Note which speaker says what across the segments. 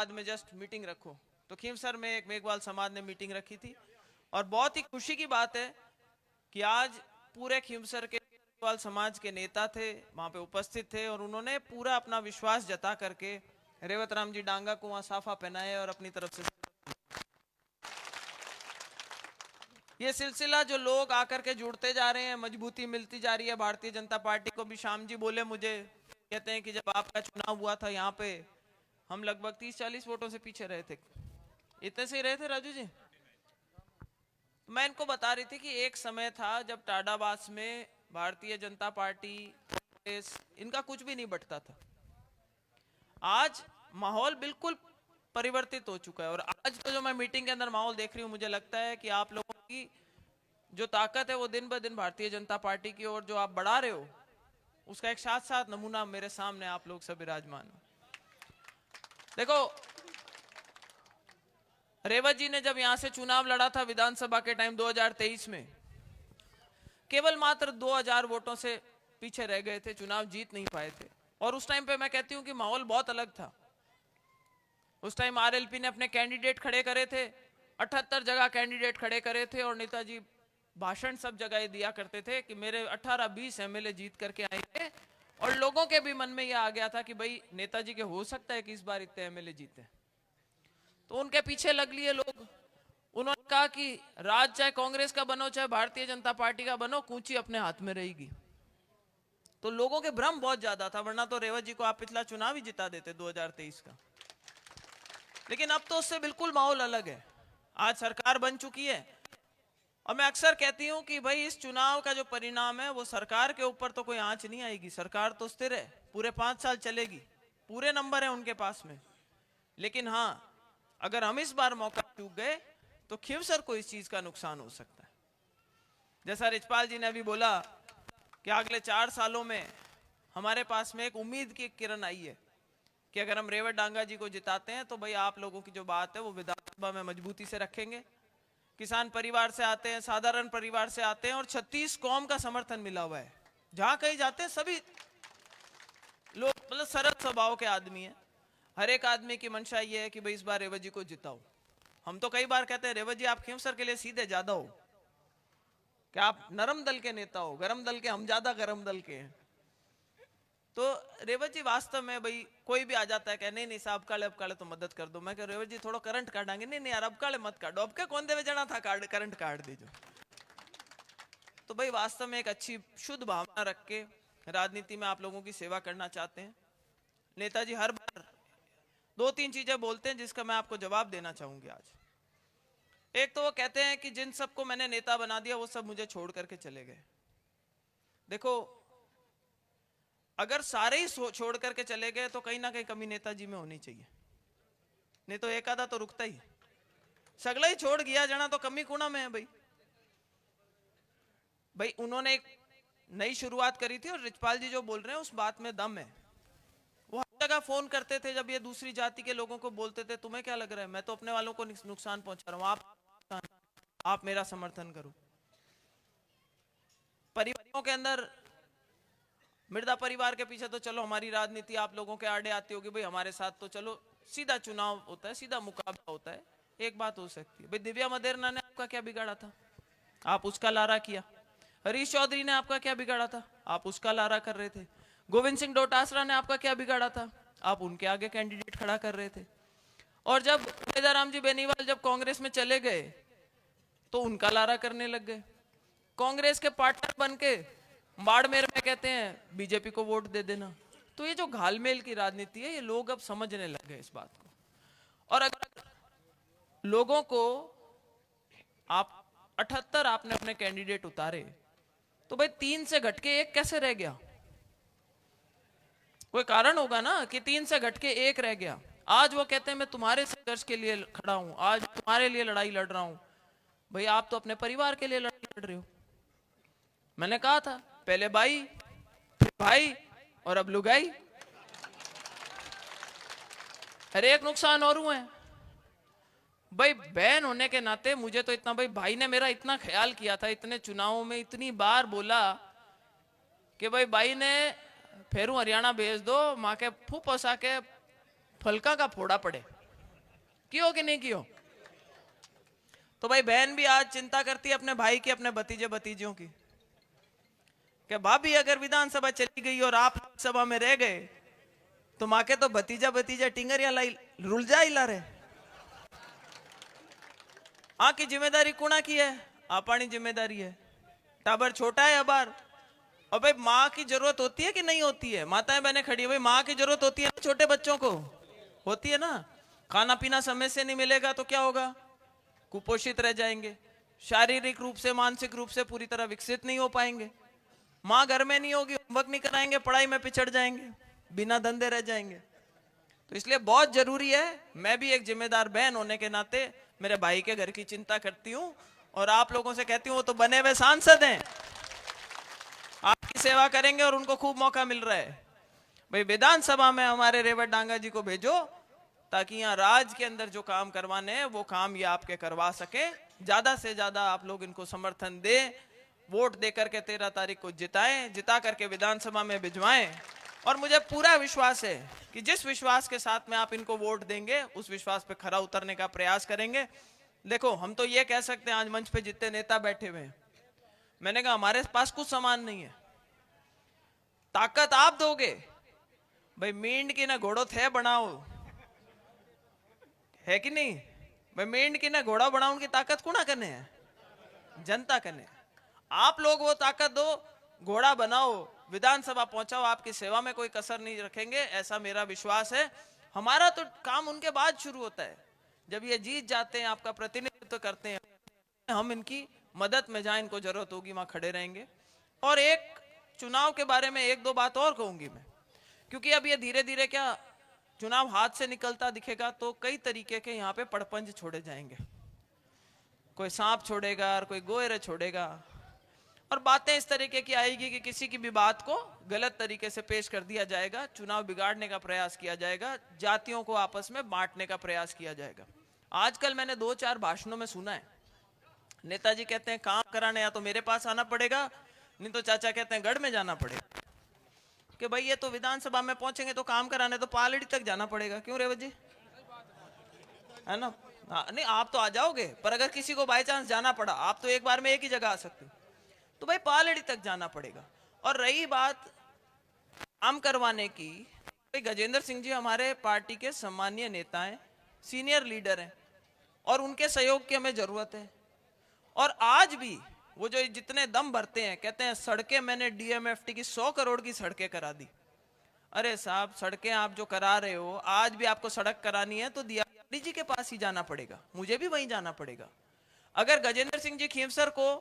Speaker 1: बाद में just meeting रखो। तो खींवसर में एक मेघवाल समाज ने मीटिंग रखी थी और बहुत ही खुशी की बात है कि आज पूरे खींवसर के मेघवाल समाज के नेता थे, वहां पे उपस्थित थे और उन्होंने पूरा अपना विश्वास जता करके रेवत राम जी डांगा को वहां साफा पहनाया और अपनी तरफ से ये सिलसिला जो लोग आकर के जुड़ते जा रहे हैं, मजबूती मिलती जा रही है भारतीय जनता पार्टी को भी। श्याम जी बोले मुझे, कहते हैं कि जब आपका चुनाव हुआ था यहाँ पे हम लगभग 30-40 वोटों से पीछे रहे थे, इतने से ही रहे थे राजू जी। मैं इनको बता रही थी कि एक समय था जब टाडाबास में भारतीय जनता पार्टी, कांग्रेस, इनका कुछ भी नहीं बटता था। आज माहौल बिल्कुल परिवर्तित हो चुका है और आज तो जो मैं मीटिंग के अंदर माहौल देख रही हूं, मुझे लगता है कि आप लोगों की जो ताकत है वो दिन ब दिन भारतीय जनता पार्टी की ओर जो आप बढ़ा रहे हो, उसका एक साथ साथ नमूना मेरे सामने आप लोग सब विराजमान हो। देखो, रेवत जी ने जब यहां से चुनाव लड़ा था विधानसभा के टाइम 2023 में, केवल मात्र 2000 वोटों से पीछे रह गए थे, चुनाव जीत नहीं पाए थे। और उस टाइम पे मैं कहती हूं कि माहौल बहुत अलग था। उस टाइम आरएलपी ने अपने कैंडिडेट खड़े करे थे, 78 जगह कैंडिडेट खड़े करे थे और नेताजी भाषण सब जगह दिया करते थे कि मेरे 18-20 एमएलए जीत करके आएंगे। और लोगों के भी मन में यह आ गया था कि भाई नेताजी के हो सकता है कि इस बार इतने एमएलए जीते, तो उनके पीछे लग लिए लोग। उन्होंने कहा कि राज चाहे कांग्रेस का बनो चाहे भारतीय जनता पार्टी का बनो, कूंची अपने हाथ में रहेगी। तो लोगों के भ्रम बहुत ज्यादा था, वरना तो रेवत जी को आप पिछला चुनाव ही जिता देते 2023 का। लेकिन अब तो उससे बिल्कुल माहौल अलग है। आज सरकार बन चुकी है और मैं अक्सर कहती हूं कि भाई इस चुनाव का जो परिणाम है वो सरकार के ऊपर तो कोई आंच नहीं आएगी। सरकार तो स्थिर है, पूरे 5 साल चलेगी, पूरे नंबर है उनके पास में। लेकिन हाँ, अगर हम इस बार मौका चूक गए तो खींवसर को इस चीज का नुकसान हो सकता है। जैसा रिचपाल जी ने अभी बोला कि अगले 4 सालों में हमारे पास में एक उम्मीद की किरण आई है कि अगर हम रेवत डांगा जी को जिताते हैं तो भाई आप लोगों की जो बात है वो विधानसभा में मजबूती से रखेंगे। किसान परिवार से आते हैं, साधारण परिवार से आते हैं और 36 कौम का समर्थन मिला हुआ है। जहां कहीं जाते हैं सभी लोग मतलब सरल स्वभाव के आदमी हैं। हर एक आदमी की मंशा ये है कि भाई इस बार रेवत जी को जिताओ। हम तो कई बार कहते हैं रेवत जी आप खींवसर के लिए सीधे ज्यादा हो, कि आप नरम दल के नेता हो, गरम दल के हम ज्यादा गरम दल के हैं। तो रेवत जी वास्तव में भाई कोई भी आ जाता है, कहे नहीं नहीं साहब काले अब काले तो मदद कर दो। मैं कह रेवत जी थोड़ा करंट काटेंगे, नहीं नहीं यार अब काले मत काटो, अब क्या कौन देवे जाना था करंट काट दीजिए। तो भाई वास्तव में एक अच्छी शुद्ध भावना रख के राजनीति में आप लोगों की सेवा करना चाहते हैं। नेताजी हर बार 2-3 चीजें बोलते हैं जिसका मैं आपको जवाब देना चाहूंगी आज। एक तो वो कहते हैं कि जिन सबको मैंने नेता बना दिया वो सब मुझे छोड़ करके चले गए। देखो, अगर सारे ही छोड़ करके चले गए तो कहीं ना कहीं कमी नेताजी में होनी चाहिए, नहीं तो एक आधा तो रुकता ही। सगला ही छोड़ गया जाना तो कमी कुणा में है भाई। भाई उन्होंने एक नई शुरुआत करी थी और रिचपाल जी जो बोल रहे हैं उस बात में दम है। वो हर जगह फोन करते थे जब ये दूसरी जाति के लोगों को बोलते थे तुम्हें क्या लग रहा है, मैं तो अपने वालों को नुकसान पहुंचा रहा हूं, आप मेरा समर्थन करो। परिवारों के अंदर मिर्जा परिवार के पीछे तो चलो हमारी राजनीति आप लोगों के आड़े आती होगी, भाई हमारे साथ तो चलो सीधा चुनाव होता है, सीधा मुकाबला होता है। एक बात हो सकती है, भाई दिव्या मदेरना ने आपका क्या बिगाड़ा था, आप उसका लारा किया। हरीश चौधरी ने आपका क्या बिगाड़ा था, आप उसका लारा कर रहे थे। गोविंद सिंह डोटासरा ने आपका क्या बिगाड़ा था, आप उनके आगे कैंडिडेट खड़ा कर रहे थे। और जब केदाराम जी बेनीवाल जब कांग्रेस में चले गए तो उनका लारा करने लग गए। कांग्रेस के पार्टनर बन के बाड़मेर में कहते हैं बीजेपी को वोट दे देना। तो ये जो घालमेल की राजनीति है ये लोग अब समझने लग गए इस बात को। और अगर लोगों को आप 78 आपने अपने कैंडिडेट उतारे तो भाई 3 से घटके 1 कैसे रह गया, कोई कारण होगा ना कि 3 से घटके 1 रह गया। आज वो कहते हैं मैं तुम्हारे संघर्ष के लिए खड़ा हूं, आज तुम्हारे लिए लड़ाई लड़ रहा हूं। भाई आप तो अपने परिवार के लिए लड़ाई लड़ रहे हो। मैंने कहा था पहले भाई फिर भाई और अब लुगाई, हर एक नुकसान और हुए। भाई बहन होने के नाते मुझे तो इतना, भाई भाई ने मेरा इतना ख्याल किया था, इतने चुनावों में इतनी बार बोला कि भाई ने फेरू हरियाणा भेज दो, माँ के फूफ फंसा के फलका का फोड़ा पड़े। क्यों कि नहीं क्यों? तो भाई बहन भी आज चिंता करती है अपने भाई की, अपने भतीजे भतीजियों की, कि भाभी अगर विधानसभा चली गई और आप लोकसभा में रह गए तो माँ के तो भतीजा भतीजा टिंगरिया लाई रुल जा ला रहे। आ की जिम्मेदारी कुणा की है? आपानी जिम्मेदारी है। टाबर छोटा है अबार, और भाई माँ की जरूरत होती है कि नहीं होती है? माताएं बहनें खड़ी है, भाई माँ की जरूरत होती है ना, छोटे बच्चों को होती है ना। खाना पीना समय से नहीं मिलेगा तो क्या होगा? कुपोषित रह जाएंगे, शारीरिक रूप से मानसिक रूप से पूरी तरह विकसित नहीं हो पाएंगे। माँ घर में नहीं होगी, होमवर्क नहीं कराएंगे, पढ़ाई में पिछड़ जाएंगे, बिना धंधे रह जाएंगे। तो इसलिए बहुत जरूरी है, मैं भी एक जिम्मेदार बहन होने के नाते मेरे भाई के घर की चिंता करती हूँ और आप लोगों से कहती हूँ, वो तो बने हुए सांसद हैं, आपकी सेवा करेंगे और उनको खूब मौका मिल रहा है। भाई विधानसभा में हमारे रेवत डांगा जी को भेजो ताकि यहाँ राज के अंदर जो काम करवाने हैं वो काम ये आपके करवा सके। ज्यादा से ज्यादा आप लोग इनको समर्थन दे, वोट दे करके 13 तारीख को जिताएं, जिता करके विधानसभा में भिजवाएं। और मुझे पूरा विश्वास है कि जिस विश्वास के साथ में आप इनको वोट देंगे उस विश्वास पे खरा उतरने का प्रयास करेंगे। देखो हम तो ये कह सकते हैं, आज मंच पे जितने नेता बैठे हुए हैं, मैंने कहा हमारे पास कुछ सामान नहीं है, ताकत आप दोगे। भाई मींड की ना घोड़ो थे बनाओ, है कि नहीं? भाई मींड की ना घोड़ा बनाओ, उनकी ताकत कुणा करने है? जनता करने। आप लोग वो ताकत दो, घोड़ा बनाओ, विधानसभा पहुंचाओ, आपकी सेवा में कोई कसर नहीं रखेंगे, ऐसा मेरा विश्वास है। हमारा तो काम उनके बाद शुरू होता है, जब ये जीत जाते हैं, आपका प्रतिनिधित्व करते हैं, हम इनकी मदद में जहां इनको जरूरत होगी वहां खड़े रहेंगे। और एक चुनाव के बारे में एक दो बात और कहूंगी मैं, क्योंकि अब ये धीरे धीरे क्या चुनाव हाथ से निकलता दिखेगा तो कई तरीके के यहाँ पे पड़पंज छोड़े जाएंगे, कोई सांप छोड़ेगा और कोई गोएरे छोड़ेगा, और बातें इस तरीके की आएगी कि किसी की भी बात को गलत तरीके से पेश कर दिया जाएगा, चुनाव बिगाड़ने का प्रयास किया जाएगा, जातियों को आपस में बांटने का प्रयास किया जाएगा। आजकल मैंने 2-4 भाषणों में सुना है, नेताजी कहते हैं काम कराने या तो मेरे पास आना पड़ेगा, नहीं तो चाचा कहते हैं गढ़ में जाना पड़ेगा। कि भाई ये तो विधानसभा में पहुंचेंगे तो काम कराने तो पालड़ी तक जाना पड़ेगा। क्यों रेवत जी? है ना? हाँ, नहीं आप तो आ जाओगे, पर अगर किसी को बाय चांस जाना पड़ा, आप तो एक बार में एक ही जगह आ सकते हो, तो भाई पालड़ी तक जाना पड़ेगा। और रही बात काम करवाने की, भाई गजेंद्र सिंह जी हमारे पार्टी के सम्मानीय नेता हैं, सीनियर लीडर हैं, और उनके सहयोग की हमें जरूरत है। और आज भी वो जो जितने दम भरते हैं, कहते हैं सड़कें मैंने डीएमएफटी की 100 करोड़ की सड़कें करा दी। अरे साहब, सड़कें आप जो करा रहे हो, आज भी आपको सड़क करानी है तो दियाड़ी जी के पास ही जाना पड़ेगा, मुझे भी वहीं जाना पड़ेगा। अगर गजेंद्र सिंह जी खींवसर को,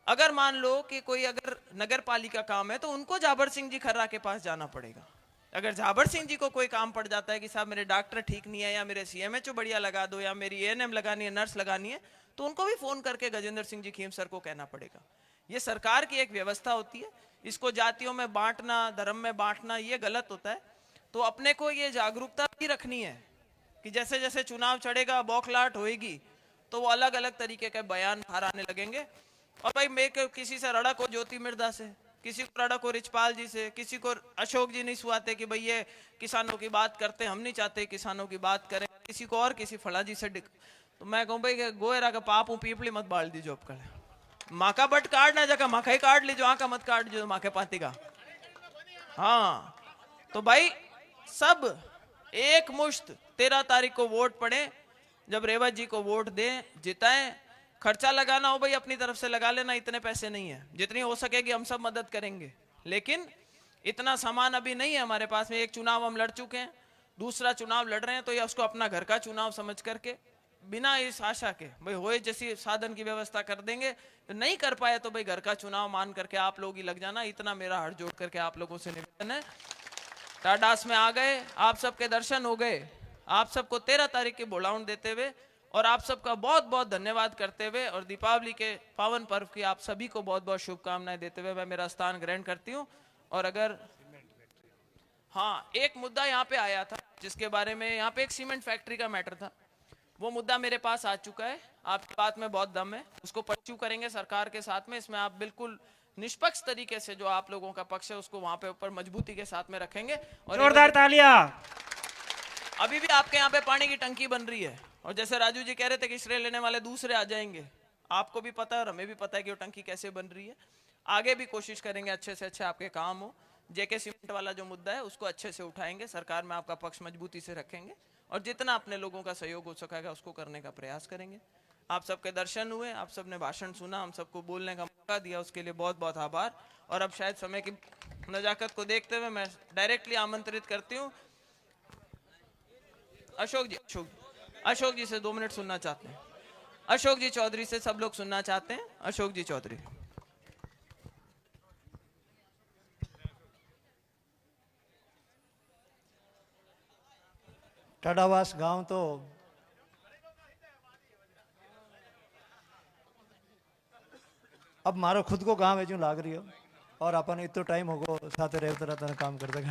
Speaker 1: अगर मान लो कि कोई अगर नगर पालिका काम है तो उनको जाबर सिंह जी खर्रा के पास जाना पड़ेगा। अगर जाबर सिंह जी को कोई काम पड़ जाता है कि साहब मेरे डॉक्टर ठीक नहीं है, या मेरे सीएमएचओ बढ़िया लगा दो, या मेरी एएनएम लगानी है, नर्स लगानी है, तो उनको भी फोन करके गजेंद्र सिंह जी खींवसर को कहना पड़ेगा। ये सरकार की एक व्यवस्था होती है, इसको जातियों में बांटना, धर्म में बांटना, ये गलत होता है। तो अपने को ये जागरूकता भी रखनी है कि जैसे जैसे चुनाव चढ़ेगा, बौखलाहट होएगी, तो वो अलग अलग तरीके के बयान बाहर आने लगेंगे। और भाई मैं किसी से रड़क हो ज्योति मिर्दा से, किसी को रड़क हो रिचपाल जी से, किसी को अशोक जी नहीं सुहाते कि भाई ये किसानों की बात करते, हम नहीं चाहते किसानों की बात करें, किसी को और किसी फला जी से तो मैं कहूँ भाई गोयरा का पाप हूँ, पीपली मत बाल दीजो अब कर माँ का बट काट ना जगह माँ का ही काट लीजो, आँख मत काट जो माँ के पाती का। हाँ तो भाई सब एक मुश्त 13 तारीख को वोट पड़े, जब रेवत जी को वोट दें, जिताएं। खर्चा लगाना हो भाई अपनी तरफ से लगा लेना, इतने पैसे नहीं है, जितनी हो सकेगी हम सब मदद करेंगे, लेकिन इतना सामान अभी नहीं है हमारे पास में। एक चुनाव हम लड़ चुके हैं, दूसरा चुनाव लड़ रहे हैं, तो ये उसको अपना घर का चुनाव समझ करके बिना इस आशा के भाई होए जैसी साधन की व्यवस्था कर देंगे, तो नहीं कर पाए तो भाई घर का चुनाव मान करके आप लोग ही लग जाना, इतना मेरा हाथ जोड़ करके आप लोगों से निवेदन है। टाडास में आ गए, आप सबके दर्शन हो गए, आप सबको 13 तारीख की बुलाउन देते हुए और आप सबका बहुत बहुत धन्यवाद करते हुए और दीपावली के पावन पर्व की आप सभी को बहुत बहुत शुभकामनाएं देते हुए मैं मेरा स्थान ग्रहण करती हूँ। और अगर हाँ, एक मुद्दा यहाँ पे आया था जिसके बारे में, यहाँ पे एक सीमेंट फैक्ट्री का मैटर था, वो मुद्दा मेरे पास आ चुका है, आपकी बात में बहुत दम है, उसको परस्यू करेंगे सरकार के साथ में। इसमें आप बिल्कुल निष्पक्ष तरीके से जो आप लोगों का पक्ष है उसको वहां पे ऊपर मजबूती के साथ में रखेंगे। और
Speaker 2: जोरदार तालियां।
Speaker 1: अभी भी आपके यहाँ पे पानी की टंकी बन रही है, और जैसे राजू जी कह रहे थे कि श्रेय लेने वाले दूसरे आ जाएंगे, आपको भी पता है और हमें भी पता है कि वो टंकी कैसे बन रही है। आगे भी कोशिश करेंगे अच्छे से अच्छे आपके काम हो। जेके सीमेंट वाला जो मुद्दा है उसको अच्छे से उठाएंगे, सरकार में आपका पक्ष मजबूती से रखेंगे, और जितना अपने लोगों का सहयोग हो सकेगा उसको करने का प्रयास करेंगे। आप सबके दर्शन हुए, आप सबने भाषण सुना, हम सबको बोलने का मौका दिया, उसके लिए बहुत बहुत आभार। और अब शायद समय की नजाकत को देखते हुए मैं डायरेक्टली आमंत्रित करती हूँ अशोक जी से 2 मिनट सुनना चाहते हैं। अशोक जी चौधरी से सब लोग सुनना चाहते हैं। अशोक जी चौधरी।
Speaker 2: टाडावास गांव तो अब मारो खुद को गांव है जो लाग रही हो, और अपन इतो टाइम होगो साथ रहते रहते काम करते